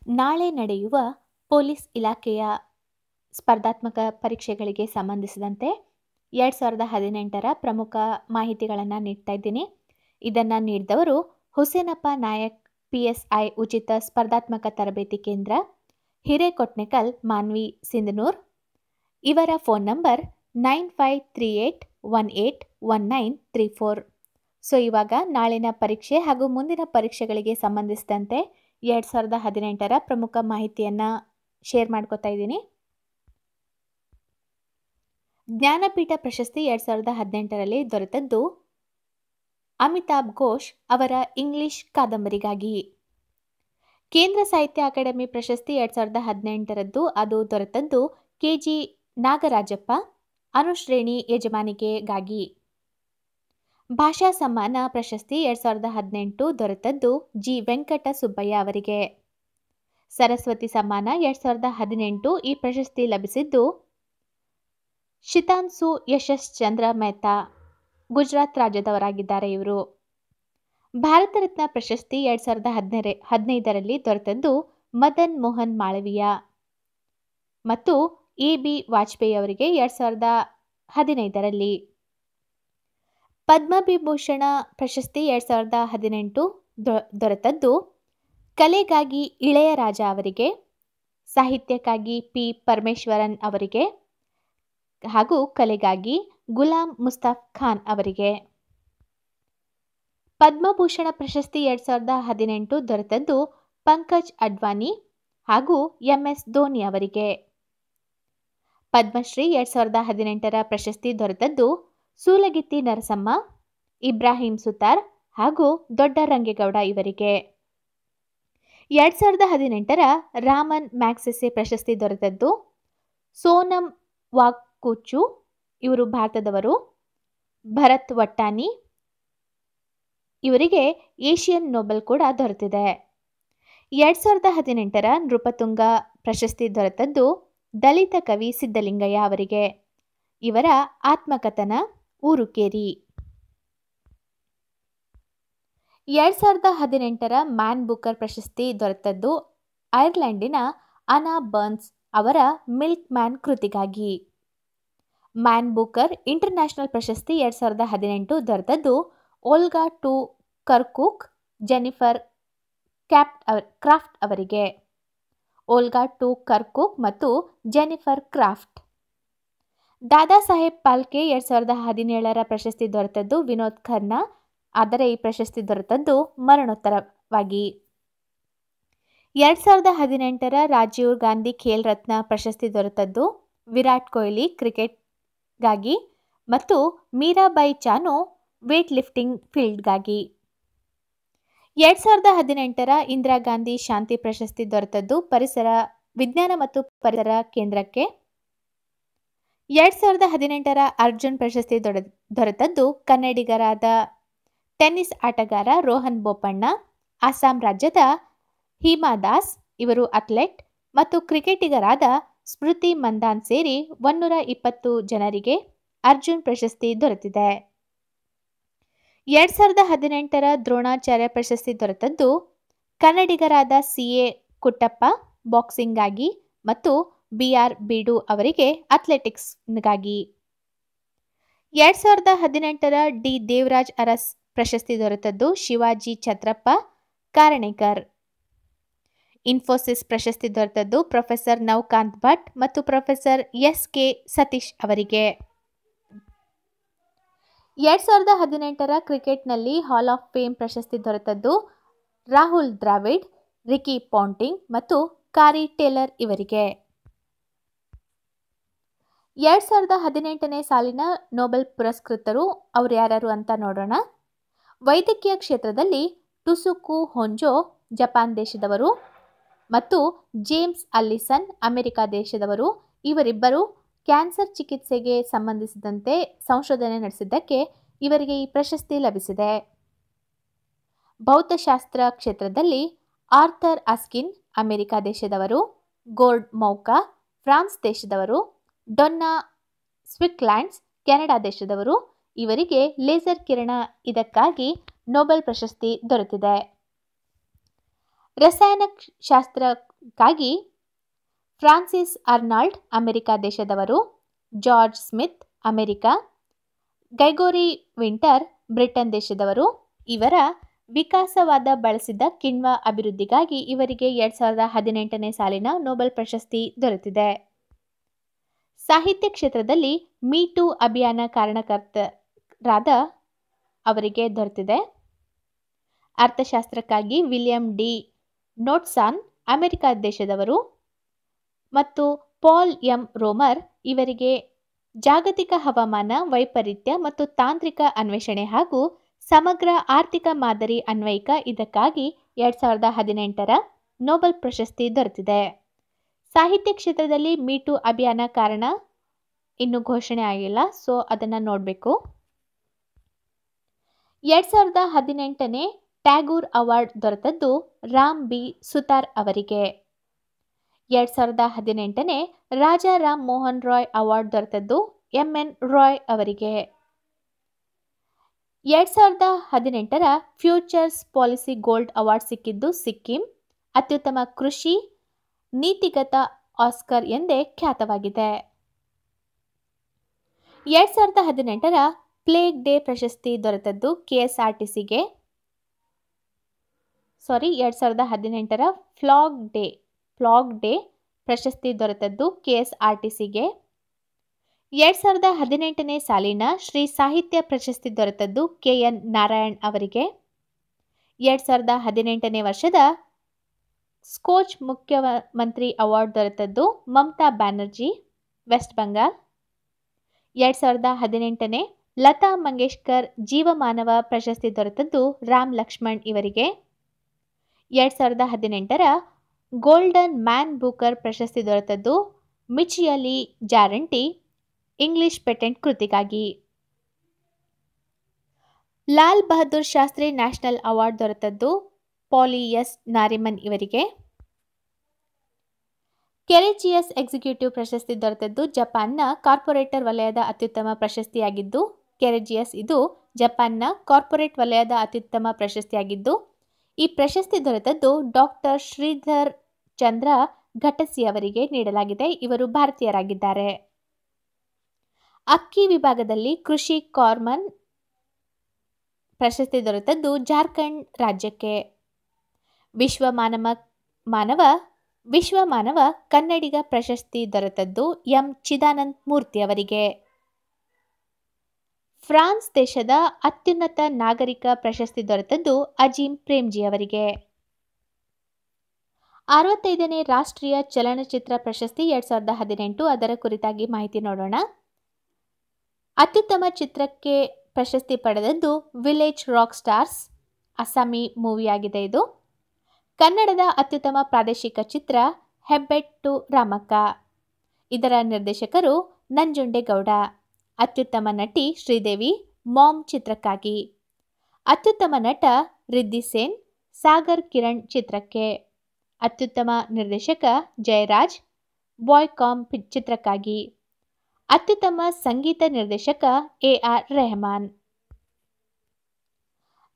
ನಾಳೆ ನಡೆಯುವ ಪೊಲೀಸ್ ಇಲಾಖೆಯ ಸ್ಪರ್ಧಾತ್ಮಕ ಪರೀಕ್ಷೆಗಳಿಗೆ ಸಂಬಂಧಿಸಿದಂತೆ 2018ರ ಪ್ರಮುಖ ಮಾಹಿತಿಗಳನ್ನು ನೀಡ್ತಾ ಇದ್ದೀನಿ. ಇದನ್ನು ನೀಡಿದವರು ಹುಸೇನಪ್ಪ ನಾಯಕ್ PSI ಉಚಿತ ಸ್ಪರ್ಧಾತ್ಮಕ ತರಬೇತಿ ಕೇಂದ್ರ, ಹಿರೇಕೊಟ್ನೆಕಲ್, ಮಾನ್ವಿ, ಸಿಂಧನೂರ್. ಇವರ ಫೋನ್ ನಂಬರ್ 9538181934. ಸೊ ಇವಾಗ ನಾಳಿನ ಪರೀಕ್ಷೆ ಹಾಗೂ ಮುಂದಿನ ಪರೀಕ್ಷೆಗಳಿಗೆ ಸಂಬಂಧಿಸಿದಂತೆ 2018ರ ಪ್ರಮುಖ ಮಾಹಿತಿಯನ್ನು ಶೇರ್ ಮಾಡ್ಕೋತಾ ಇದ್ದೀನಿ. ಜ್ಞಾನಪೀಠ ಪ್ರಶಸ್ತಿ 2018ರಲ್ಲಿ ದೊರೆತದ್ದು ಅಮಿತಾಬ್ ಘೋಷ್ ಅವರ ಇಂಗ್ಲಿಷ್ ಕಾದಂಬರಿಗಾಗಿ. ಕೇಂದ್ರ ಸಾಹಿತ್ಯ ಅಕಾಡೆಮಿ ಪ್ರಶಸ್ತಿ 2018ರದ್ದು ಅದು ದೊರೆತದ್ದು KG ನಾಗರಾಜಪ್ಪ ಅನುಶ್ರೇಣಿ ಯಜಮಾನಿಕೆಗಾಗಿ. ಭಾಷಾ ಸಮ್ಮಾನ ಪ್ರಶಸ್ತಿ 2018 ದೊರೆತದ್ದು G ವೆಂಕಟ ಸುಬ್ಬಯ್ಯ ಅವರಿಗೆ. ಸರಸ್ವತಿ ಸಮ್ಮಾನ 2018 ಈ ಪ್ರಶಸ್ತಿ ಲಭಿಸಿದ್ದು ಶಿತಾನ್ಸು ಯಶಸ್ ಚಂದ್ರ ಮೆಹ್ತಾ, ಗುಜರಾತ್ ರಾಜ್ಯದವರಾಗಿದ್ದಾರೆ ಇವರು. ಭಾರತ ರತ್ನ ಪ್ರಶಸ್ತಿ 2015ರಲ್ಲಿ ದೊರೆತದ್ದು ಮದನ್ ಮೋಹನ್ ಮಾಳವೀಯ ಮತ್ತು AB ವಾಜಪೇಯಿ ಅವರಿಗೆ 2015ರಲ್ಲಿ. ಪದ್ಮವಿಭೂಷಣ ಪ್ರಶಸ್ತಿ 2018 ದೊರೆತದ್ದು ಕಲೆಗಾಗಿ ಇಳೆಯರಾಜ ಅವರಿಗೆ, ಸಾಹಿತ್ಯಕ್ಕಾಗಿ P ಪರಮೇಶ್ವರನ್ ಅವರಿಗೆ ಹಾಗೂ ಕಲೆಗಾಗಿ ಗುಲಾಂ ಮುಸ್ತಫಾ ಖಾನ್ ಅವರಿಗೆ. ಪದ್ಮಭೂಷಣ ಪ್ರಶಸ್ತಿ 2018 ದೊರೆತದ್ದು ಪಂಕಜ್ ಅಡ್ವಾನಿ ಹಾಗೂ MS ಧೋನಿ ಅವರಿಗೆ. ಪದ್ಮಶ್ರೀ 2018ರ ಪ್ರಶಸ್ತಿ ದೊರೆತದ್ದು ಸೂಲಗಿತ್ತಿ ನರಸಮ್ಮ, ಇಬ್ರಾಹಿಂ ಸುತಾರ್ ಹಾಗೂ ದೊಡ್ಡರಂಗೇಗೌಡ ಇವರಿಗೆ. 2018ರ ರಾಮನ್ ಮ್ಯಾಗ್ಸೆಸೆ ಪ್ರಶಸ್ತಿ ದೊರೆತದ್ದು ಸೋನಂ ವಾಂಗ್ಚುಕ್, ಇವರು ಭಾರತದವರು, ಭರತ್ ವಟ್ಟಾನಿ ಇವರಿಗೆ ಏಷಿಯನ್ ನೊಬೆಲ್ ಕೂಡ ದೊರೆತಿದೆ. 2018ರ ನೃಪತುಂಗ ಪ್ರಶಸ್ತಿ ದೊರೆತದ್ದು ದಲಿತ ಕವಿ ಸಿದ್ದಲಿಂಗಯ್ಯ ಅವರಿಗೆ. ಇವರ ಆತ್ಮಕಥನ ಊರುಕೇರಿ. 2018ರ ಮ್ಯಾನ್ ಬೂಕರ್ ಪ್ರಶಸ್ತಿ ದೊರೆತದ್ದು ಐರ್ಲೆಂಡಿನ ಅನಾ ಬರ್ನ್ಸ್ ಅವರ ಮಿಲ್ಕ್ ಮ್ಯಾನ್ ಕೃತಿಗಾಗಿ. ಮ್ಯಾನ್ ಬೂಕರ್ ಇಂಟರ್ನ್ಯಾಷನಲ್ ಪ್ರಶಸ್ತಿ 2018 ದೊರೆತದ್ದು Olga Jennifer Croft ಅವರಿಗೆ. Olga Tokarczuk Jennifer Croft. Dada Saheb Phalke 2017ರ ಪ್ರಶಸ್ತಿ ದೊರೆತದ್ದು ವಿನೋದ್ ಖನ್ನಾ, ಆದರೆ ಈ ಪ್ರಶಸ್ತಿ ದೊರೆತದ್ದು ಮರಣೋತ್ತರವಾಗಿ. 2018ರ ರಾಜೀವ್ ಗಾಂಧಿ ಖೇಲ್ ರತ್ನ ಪ್ರಶಸ್ತಿ ದೊರೆತದ್ದು ವಿರಾಟ್ ಕೊಹ್ಲಿ ಕ್ರಿಕೆಟ್ಗಾಗಿ ಮತ್ತು ಮೀರಾಬಾಯಿ ಚಾನು ವೇಟ್ ಲಿಫ್ಟಿಂಗ್ ಫೀಲ್ಡ್ಗಾಗಿ. 2018ರ ಇಂದಿರಾ ಗಾಂಧಿ ಶಾಂತಿ ಪ್ರಶಸ್ತಿ ದೊರೆತದ್ದು ಪರಿಸರ ವಿಜ್ಞಾನ ಮತ್ತು ಪರಿಸರ ಕೇಂದ್ರಕ್ಕೆ. 2018ರ ಅರ್ಜುನ್ ಪ್ರಶಸ್ತಿ ದೊರೆತದ್ದು ಕನ್ನಡಿಗರಾದ ಟೆನ್ನಿಸ್ ಆಟಗಾರ ರೋಹನ್ ಬೋಪಣ್ಣ, ಅಸ್ಸಾಂ ರಾಜ್ಯದ ಹಿಮಾ ದಾಸ್ ಇವರು ಅಥ್ಲೆಟ್ ಮತ್ತು ಕ್ರಿಕೆಟಿಗರಾದ ಸ್ಮೃತಿ ಮಂದಾನ್ ಸೇರಿ 120 ಜನರಿಗೆ ಅರ್ಜುನ್ ಪ್ರಶಸ್ತಿ ದೊರೆತಿದೆ. 2018ರ ದ್ರೋಣಾಚಾರ್ಯ ಪ್ರಶಸ್ತಿ ದೊರೆತದ್ದು ಕನ್ನಡಿಗರಾದ CA ಕುಟ್ಟಪ್ಪ ಬಾಕ್ಸಿಂಗ್ಗಾಗಿ ಮತ್ತು BR ಬೀಡು ಅವರಿಗೆ ಅಥ್ಲೆಟಿಕ್ಸ್ಗಾಗಿ. 2018ರ D ದೇವರಾಜ್ ಅರಸ್ ಪ್ರಶಸ್ತಿ ದೊರೆತದ್ದು ಶಿವಾಜಿ ಛತ್ರಪ್ಪ ಕಾರಣೇಕರ್. ಇನ್ಫೋಸಿಸ್ ಪ್ರಶಸ್ತಿ ದೊರೆತದ್ದು ಪ್ರೊಫೆಸರ್ ನವಕಾಂತ್ ಭಟ್ ಮತ್ತು ಪ್ರೊಫೆಸರ್ SK ಸತೀಶ್ ಅವರಿಗೆ. 2018ರ ಕ್ರಿಕೆಟ್ನಲ್ಲಿ ಹಾಲ್ ಆಫ್ ಫೇಮ್ ಪ್ರಶಸ್ತಿ ದೊರೆತದ್ದು ರಾಹುಲ್ ದ್ರಾವಿಡ್, ರಿಕಿ ಪಾಂಟಿಂಗ್ ಮತ್ತು ಕಾರಿ ಟೇಲರ್ ಇವರಿಗೆ. 2018ನೇ ಸಾಲಿನ ನೊಬೆಲ್ ಪುರಸ್ಕೃತರು ಅವರು ಯಾರು ಅಂತ ನೋಡೋಣ. ವೈದ್ಯಕೀಯ ಕ್ಷೇತ್ರದಲ್ಲಿ ಟುಸುಕು ಹೊಂಜೋ ಜಪಾನ್ ದೇಶದವರು ಮತ್ತು ಜೇಮ್ಸ್ ಅಲ್ಲಿಸನ್ ಅಮೆರಿಕ ದೇಶದವರು. ಇವರಿಬ್ಬರು ಕ್ಯಾನ್ಸರ್ ಚಿಕಿತ್ಸೆಗೆ ಸಂಬಂಧಿಸಿದಂತೆ ಸಂಶೋಧನೆ ನಡೆಸಿದ್ದಕ್ಕೆ ಇವರಿಗೆ ಈ ಪ್ರಶಸ್ತಿ ಲಭಿಸಿದೆ. ಭೌತಶಾಸ್ತ್ರ ಕ್ಷೇತ್ರದಲ್ಲಿ ಆರ್ಥರ್ ಅಸ್ಕಿನ್ ಅಮೆರಿಕ ದೇಶದವರು, ಗೋರ್ಡ್ ಮೌಕಾ ಫ್ರಾನ್ಸ್ ದೇಶದವರು, ಡೊನ್ನಾ ಸ್ವಿಕ್ಲ್ಯಾಂಡ್ಸ್ ಕೆನಡಾ ದೇಶದವರು. ಇವರಿಗೆ ಲೇಸರ್ ಕಿರಣ ಇದಕ್ಕಾಗಿ ನೊಬೆಲ್ ಪ್ರಶಸ್ತಿ ದೊರೆತಿದೆ. ರಸಾಯನಶಾಸ್ತ್ರಕ್ಕಾಗಿ ಫ್ರಾನ್ಸಿಸ್ ಅರ್ನಾಲ್ಡ್ ಅಮೆರಿಕ ದೇಶದವರು, George Smith America, Gregory Winter Britain ದೇಶದವರು. ಇವರ ವಿಕಾಸವಾದ ಬಳಸಿದ ಕಿಣ್ವ ಅಭಿವೃದ್ಧಿಗಾಗಿ ಇವರಿಗೆ 2018ನೇ ಸಾಲಿನ ನೊಬೆಲ್ ಪ್ರಶಸ್ತಿ ದೊರೆತಿದೆ. ಸಾಹಿತ್ಯ ಕ್ಷೇತ್ರದಲ್ಲಿ ಮೀಟೂ ಅಭಿಯಾನ ಕಾರಣಕರ್ತರಾದ ಅವರಿಗೆ ದೊರೆತಿದೆ. ಅರ್ಥಶಾಸ್ತ್ರಕ್ಕಾಗಿ ವಿಲಿಯಂ ಡಿ ನೋಟ್ಸಾನ್ ಅಮೆರಿಕ ದೇಶದವರು ಮತ್ತು ಪಾಲ್ ಎಂ ರೋಮರ್ ಇವರಿಗೆ ಜಾಗತಿಕ ಹವಾಮಾನ ವೈಪರೀತ್ಯ ಮತ್ತು ತಾಂತ್ರಿಕ ಅನ್ವೇಷಣೆ ಹಾಗೂ ಸಮಗ್ರ ಆರ್ಥಿಕ ಮಾದರಿ ಅನ್ವಯಿಕ ಇದಕ್ಕಾಗಿ 2018ರ ನೊಬೆಲ್ ಪ್ರಶಸ್ತಿ ದೊರೆತಿದೆ. ಸಾಹಿತ್ಯ ಕ್ಷೇತ್ರದಲ್ಲಿ ಮೀಟೂ ಅಭಿಯಾನ ಕಾರಣ ಇನ್ನೂ ಘೋಷಣೆ ಆಗಿಲ್ಲ, ಸೊ ಅದನ್ನು ನೋಡಬೇಕು. 2018ನೇ ಟ್ಯಾಗೂರ್ ಅವಾರ್ಡ್ ದೊರೆತದ್ದು ರಾಮ್ ಬಿ ಸುತಾರ್ ಅವರಿಗೆ. 2018ನೇ ರಾಜಾ ರಾಮ್ ಮೋಹನ್ ರಾಯ್ ಅವಾರ್ಡ್ ದೊರೆತದ್ದು MN ರಾಯ್ ಅವರಿಗೆ. 2018ರ ಫ್ಯೂಚರ್ಸ್ ಪಾಲಿಸಿ ಗೋಲ್ಡ್ ಅವಾರ್ಡ್ ಸಿಕ್ಕಿದ್ದು ಸಿಕ್ಕಿಂ ಅತ್ಯುತ್ತಮ ಕೃಷಿ ನೀತಿಗತ ಆಸ್ಕರ್ ಎಂದೇ ಖ್ಯಾತವಾಗಿದೆ. 2018ರ ಪ್ಲೇಗ್ ಡೇ ಪ್ರಶಸ್ತಿ ದೊರೆತದ್ದು KSRTCಗೆ. 2018ರ ಫ್ಲಾಗ್ ಡೇ ಪ್ರಶಸ್ತಿ ದೊರೆತದ್ದು KSRTCಗೆ. 2018ನೇ ಸಾಲಿನ ಶ್ರೀ ಸಾಹಿತ್ಯ ಪ್ರಶಸ್ತಿ ದೊರೆತದ್ದು KN ನಾರಾಯಣ್ ಅವರಿಗೆ. 2018ನೇ ವರ್ಷದ ಸ್ಕೋಚ್ ಮುಖ್ಯಮಂತ್ರಿ ಅವಾರ್ಡ್ ದೊರೆತದ್ದು ಮಮತಾ ಬ್ಯಾನರ್ಜಿ, ವೆಸ್ಟ್ ಬೆಂಗಾಲ್. 2018ನೇ ಲತಾ ಮಂಗೇಶ್ಕರ್ ಜೀವಮಾನವ ಪ್ರಶಸ್ತಿ ದೊರೆತದ್ದು ರಾಮ್ ಲಕ್ಷ್ಮಣ್ ಇವರಿಗೆ. 2018ರ ಗೋಲ್ಡನ್ ಮ್ಯಾನ್ ಬೂಕರ್ ಪ್ರಶಸ್ತಿ ದೊರೆತದ್ದು ಮಿಚಿಯಲಿ ಜಾರಂಟಿ ಇಂಗ್ಲಿಷ್ ಪೇಟೆಂಟ್ ಕೃತಿಗಾಗಿ. ಲಾಲ್ ಬಹದ್ದೂರ್ ಶಾಸ್ತ್ರಿ ನ್ಯಾಷನಲ್ ಅವಾರ್ಡ್ ದೊರೆತದ್ದು ಪಾಲಿ ಎಸ್ ನಾರಿಮನ್ ಇವರಿಗೆ. ಕೆರೆಜಿಯಸ್ ಎಕ್ಸಿಕ್ಯೂಟಿವ್ ಪ್ರಶಸ್ತಿ ದೊರೆತದ್ದು ಜಪಾನ್ನ ಕಾರ್ಪೊರೇಟರ್ ವಲಯದ ಅತ್ಯುತ್ತಮ ಪ್ರಶಸ್ತಿಯಾಗಿದ್ದು, ಕೆರೆಜಿಯಸ್ ಇದು ಜಪಾನ್ನ ಕಾರ್ಪೊರೇಟ್ ವಲಯದ ಅತ್ಯುತ್ತಮ ಪ್ರಶಸ್ತಿಯಾಗಿದ್ದು, ಈ ಪ್ರಶಸ್ತಿ ದೊರೆತದ್ದು ಡಾಕ್ಟರ್ ಶ್ರೀಧರ್ ಚಂದ್ರ ಘಟಸಿ ಅವರಿಗೆ ನೀಡಲಾಗಿದೆ. ಇವರು ಭಾರತೀಯರಾಗಿದ್ದಾರೆ. ಅಕ್ಕಿ ವಿಭಾಗದಲ್ಲಿ ಕೃಷಿ ಕಾರ್ಮನ್ ಪ್ರಶಸ್ತಿ ದೊರೆತದ್ದು ಜಾರ್ಖಂಡ್ ರಾಜ್ಯಕ್ಕೆ. ವಿಶ್ವ ಮಾನವ ಕನ್ನಡಿಗ ಪ್ರಶಸ್ತಿ ದೊರೆತದ್ದು ಎಂ ಚಿದಾನಂದ ಮೂರ್ತಿ ಅವರಿಗೆ. ಫ್ರಾನ್ಸ್ ದೇಶದ ಅತ್ಯುನ್ನತ ನಾಗರಿಕ ಪ್ರಶಸ್ತಿ ದೊರೆತದ್ದು ಅಜೀಂ ಪ್ರೇಮ್ಜಿ ಅವರಿಗೆ. 65ನೇ ರಾಷ್ಟ್ರೀಯ ಚಲನಚಿತ್ರ ಪ್ರಶಸ್ತಿ 2018 ಅದರ ಕುರಿತಾಗಿ ಮಾಹಿತಿ ನೋಡೋಣ. ಅತ್ಯುತ್ತಮ ಚಿತ್ರಕ್ಕೆ ಪ್ರಶಸ್ತಿ ಪಡೆದದ್ದು ವಿಲೇಜ್ ರಾಕ್ ಸ್ಟಾರ್ಸ್, ಅಸ್ಸಾಮಿ ಮೂವಿಯಾಗಿದೆ ಇದು. ಕನ್ನಡದ ಅತ್ಯುತ್ತಮ ಪ್ರಾದೇಶಿಕ ಚಿತ್ರ ಹೆಬ್ಬೆಟ್ಟು ರಾಮಕ್ಕ, ಇದರ ನಿರ್ದೇಶಕರು ನಂಜುಂಡೇಗೌಡ. ಅತ್ಯುತ್ತಮ ನಟಿ ಶ್ರೀದೇವಿ, ಮಾಮ್ ಚಿತ್ರಕ್ಕಾಗಿ. ಅತ್ಯುತ್ತಮ ನಟ ರಿದ್ದಿ ಸೇನ್, ಸಾಗರ್ ಕಿರಣ್ ಚಿತ್ರಕ್ಕೆ. ಅತ್ಯುತ್ತಮ ನಿರ್ದೇಶಕ ಜಯರಾಜ್, ಬಾಯ್ ಕಾಮ್ ಚಿತ್ರಕ್ಕಾಗಿ. ಅತ್ಯುತ್ತಮ ಸಂಗೀತ ನಿರ್ದೇಶಕ AR ರೆಹಮಾನ್.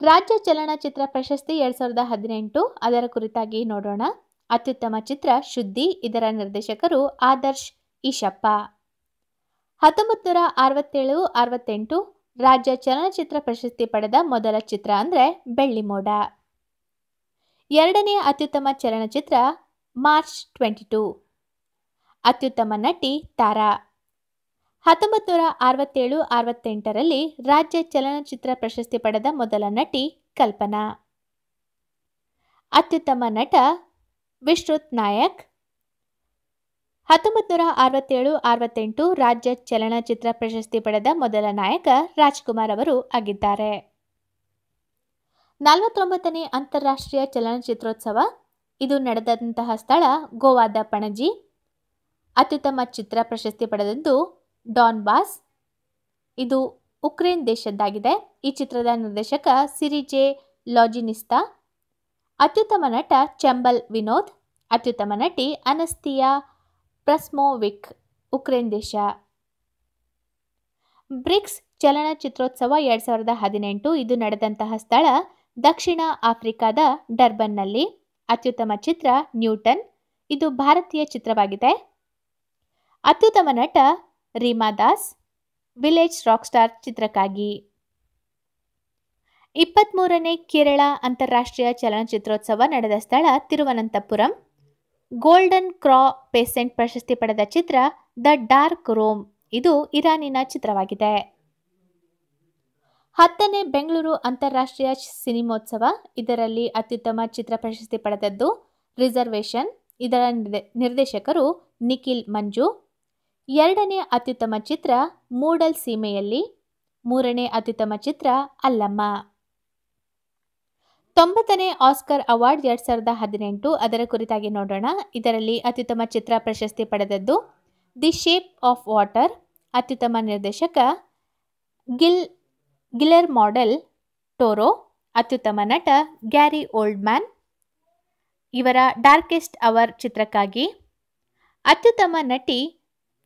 ರಾಜ್ಯ ಚಲನಚಿತ್ರ ಪ್ರಶಸ್ತಿ 2018 ಅದರ ಕುರಿತಾಗಿ ನೋಡೋಣ. ಅತ್ಯುತ್ತಮ ಚಿತ್ರ ಶುದ್ಧಿ, ಇದರ ನಿರ್ದೇಶಕರು ಆದರ್ಶ್ ಈಶಪ್ಪ. 1967-68 ರಾಜ್ಯ ಚಲನಚಿತ್ರ ಪ್ರಶಸ್ತಿ ಪಡೆದ ಮೊದಲ ಚಿತ್ರ ಅಂದರೆ ಬೆಳ್ಳಿಮೋಡ. ಎರಡನೇ ಅತ್ಯುತ್ತಮ ಚಲನಚಿತ್ರ ಮಾರ್ಚ್ 22. ಅತ್ಯುತ್ತಮ ನಟಿ ತಾರಾ. 1967-68ರಲ್ಲಿ ರಾಜ್ಯ ಚಲನಚಿತ್ರ ಪ್ರಶಸ್ತಿ ಪಡೆದ ಮೊದಲ ನಟಿ ಕಲ್ಪನಾ. ಅತ್ಯುತ್ತಮ ನಟ ವಿಶ್ರುತ್ ನಾಯಕ್. 1967-68 ರಾಜ್ಯ ಚಲನಚಿತ್ರ ಪ್ರಶಸ್ತಿ ಪಡೆದ ಮೊದಲ ನಾಯಕ ರಾಜ್ಕುಮಾರ್ ಅವರು ಆಗಿದ್ದಾರೆ. 49ನೇ ಅಂತಾರಾಷ್ಟ್ರೀಯ ಚಲನಚಿತ್ರೋತ್ಸವ ಇದು ನಡೆದಂತಹ ಸ್ಥಳ ಗೋವಾದ ಪಣಜಿ. ಅತ್ಯುತ್ತಮ ಚಿತ್ರ ಪ್ರಶಸ್ತಿ ಪಡೆದದ್ದು ಡಾನ್ ಬಾಸ್, ಇದು ಉಕ್ರೇನ್ ದೇಶದ್ದಾಗಿದೆ. ಈ ಚಿತ್ರದ ನಿರ್ದೇಶಕ ಸಿರಿಜೆ ಲಾಜಿನಿಸ್ತಾ. ಅತ್ಯುತ್ತಮ ನಟ ಚಂಬಲ್ ವಿನೋದ್. ಅತ್ಯುತ್ತಮ ನಟಿ ಅನಸ್ತಿಯಾ ಪ್ರಸ್ಮೋವಿಕ್, ಉಕ್ರೇನ್ ದೇಶ. ಬ್ರಿಕ್ಸ್ ಚಲನಚಿತ್ರೋತ್ಸವ 2018 ಇದು ನಡೆದಂತಹ ಸ್ಥಳ ದಕ್ಷಿಣ ಆಫ್ರಿಕಾದ ಡರ್ಬನ್ನಲ್ಲಿ. ಅತ್ಯುತ್ತಮ ಚಿತ್ರ ನ್ಯೂಟನ್, ಇದು ಭಾರತೀಯ ಚಿತ್ರವಾಗಿದೆ. ಅತ್ಯುತ್ತಮ ನಟ Reema Das, village rock star ಚಿತ್ರಕ್ಕಾಗಿ. 23ನೇ ಕೇರಳ ಅಂತಾರಾಷ್ಟ್ರೀಯ ಚಲನಚಿತ್ರೋತ್ಸವ ನಡೆದ ಸ್ಥಳ ತಿರುವನಂತಪುರಂ. ಗೋಲ್ಡನ್ ಕ್ರಾ ಪೇಸೆಂಟ್ ಪ್ರಶಸ್ತಿ ಪಡೆದ ಚಿತ್ರ ದ ಡಾರ್ಕ್ ರೂಮ್, ಇದು ಇರಾನಿನ ಚಿತ್ರವಾಗಿದೆ. 10ನೇ ಬೆಂಗಳೂರು ಅಂತಾರಾಷ್ಟ್ರೀಯ ಸಿನಿಮೋತ್ಸವ, ಇದರಲ್ಲಿ ಅತ್ಯುತ್ತಮ ಚಿತ್ರ ಪ್ರಶಸ್ತಿ ಪಡೆದದ್ದು ರಿಸರ್ವೇಷನ್, ಇದರ ನಿರ್ದೇಶಕರು ನಿಖಿಲ್ ಮಂಜು. 2ನೇ ಅತ್ಯುತ್ತಮ ಚಿತ್ರ ಮೂಡಲ್ ಸೀಮೆಯಲ್ಲಿ, 3ನೇ ಅತ್ಯುತ್ತಮ ಚಿತ್ರ ಅಲ್ಲಮ್ಮ. 90ನೇ ಆಸ್ಕರ್ ಅವಾರ್ಡ್ 2018, ಅದರ ಕುರಿತಾಗಿ ನೋಡೋಣ. ಇದರಲ್ಲಿ ಅತ್ಯುತ್ತಮ ಚಿತ್ರ ಪ್ರಶಸ್ತಿ ಪಡೆದದ್ದು ದಿ ಶೇಪ್ ಆಫ್ ವಾಟರ್, ಅತ್ಯುತ್ತಮ ನಿರ್ದೇಶಕ ಗಿಲೆರ್ಮೊ ಡೆಲ್ ಟೊರೊ, ಅತ್ಯುತ್ತಮ ನಟ ಗ್ಯಾರಿ ಓಲ್ಡ್ಮ್ಯಾನ್, ಇವರ ಡಾರ್ಕೆಸ್ಟ್ ಅವರ್ ಚಿತ್ರಕ್ಕಾಗಿ. ಅತ್ಯುತ್ತಮ ನಟಿ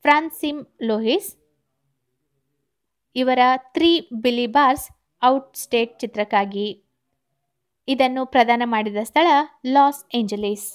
ಫ್ರಾನ್ಸಿಮ್ ಲೋಹಿಸ್, ಇವರ 3 ಬಿಲಿಬಾರ್ಸ್ ಔಟ್ ಸ್ಟೇಟ್ ಚಿತ್ರಕ್ಕಾಗಿ. ಇದನ್ನು ಪ್ರದಾನ ಮಾಡಿದ ಸ್ಥಳ ಲಾಸ್ ಏಂಜಲೀಸ್.